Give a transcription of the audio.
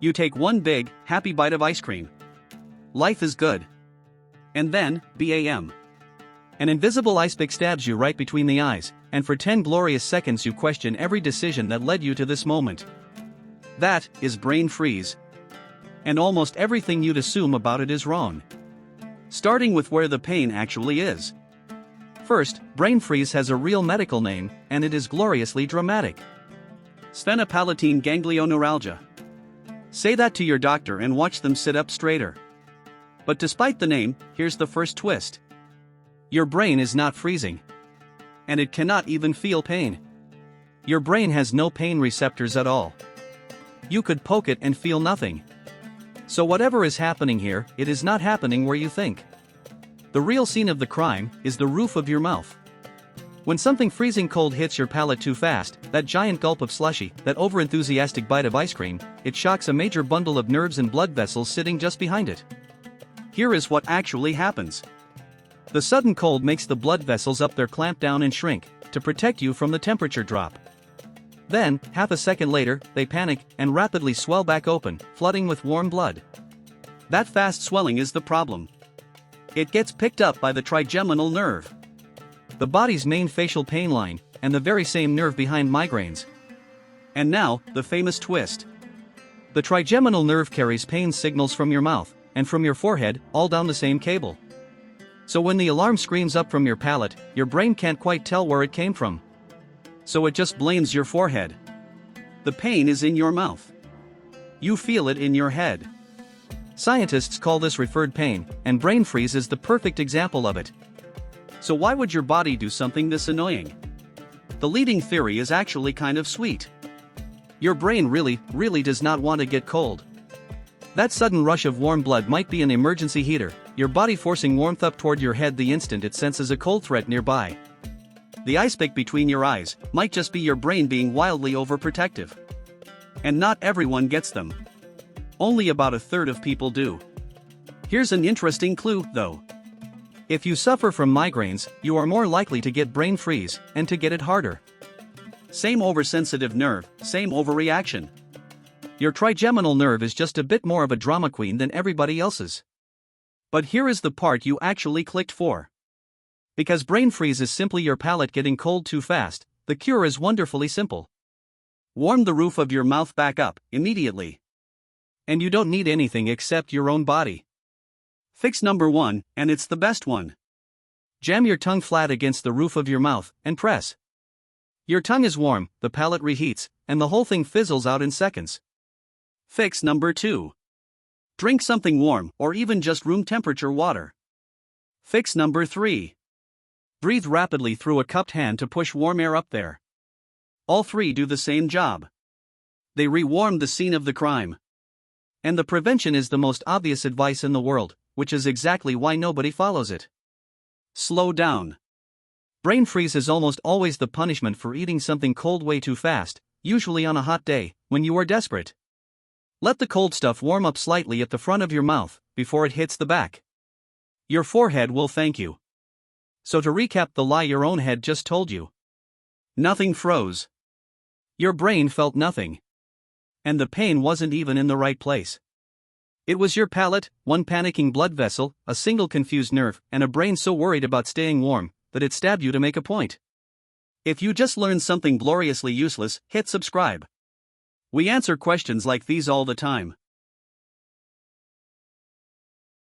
You take one big, happy bite of ice cream. Life is good. And then, bam. An invisible icepick stabs you right between the eyes, and for 10 glorious seconds you question every decision that led you to this moment. That is brain freeze. And almost everything you'd assume about it is wrong. Starting with where the pain actually is. First, brain freeze has a real medical name, and it is gloriously dramatic. Sphenopalatine ganglioneuralgia. Say that to your doctor and watch them sit up straighter. But despite the name, here's the first twist. Your brain is not freezing. And it cannot even feel pain. Your brain has no pain receptors at all. You could poke it and feel nothing. So whatever is happening here, it is not happening where you think. The real scene of the crime is the roof of your mouth. When something freezing cold hits your palate too fast, that giant gulp of slushy, that overenthusiastic bite of ice cream, it shocks a major bundle of nerves and blood vessels sitting just behind it. Here is what actually happens. The sudden cold makes the blood vessels up there clamp down and shrink, to protect you from the temperature drop. Then, half a second later, they panic and rapidly swell back open, flooding with warm blood. That fast swelling is the problem. It gets picked up by the trigeminal nerve, the body's main facial pain line, and the very same nerve behind migraines. And now, the famous twist. The trigeminal nerve carries pain signals from your mouth, and from your forehead, all down the same cable. So when the alarm screams up from your palate, your brain can't quite tell where it came from. So it just blames your forehead. The pain is in your mouth. You feel it in your head. Scientists call this referred pain, and brain freeze is the perfect example of it. So why would your body do something this annoying? The leading theory is actually kind of sweet. Your brain really does not want to get cold. That sudden rush of warm blood might be an emergency heater, your body forcing warmth up toward your head the instant it senses a cold threat nearby. The icepick between your eyes might just be your brain being wildly overprotective. And not everyone gets them. Only about a third of people do. Here's an interesting clue, though. If you suffer from migraines, you are more likely to get brain freeze, and to get it harder. Same oversensitive nerve, same overreaction. Your trigeminal nerve is just a bit more of a drama queen than everybody else's. But here is the part you actually clicked for. Because brain freeze is simply your palate getting cold too fast, the cure is wonderfully simple. Warm the roof of your mouth back up, immediately. And you don't need anything except your own body. Fix number 1, and it's the best one. Jam your tongue flat against the roof of your mouth, and press. Your tongue is warm, the palate reheats, and the whole thing fizzles out in seconds. Fix number 2. Drink something warm, or even just room temperature water. Fix number 3. Breathe rapidly through a cupped hand to push warm air up there. All three do the same job. They rewarm the scene of the crime. And the prevention is the most obvious advice in the world, which is exactly why nobody follows it. Slow down. Brain freeze is almost always the punishment for eating something cold way too fast, usually on a hot day, when you are desperate. Let the cold stuff warm up slightly at the front of your mouth, before it hits the back. Your forehead will thank you. So to recap the lie your own head just told you. Nothing froze. Your brain felt nothing. And the pain wasn't even in the right place. It was your palate, one panicking blood vessel, a single confused nerve, and a brain so worried about staying warm, that it stabbed you to make a point. If you just learned something gloriously useless, hit subscribe. We answer questions like these all the time.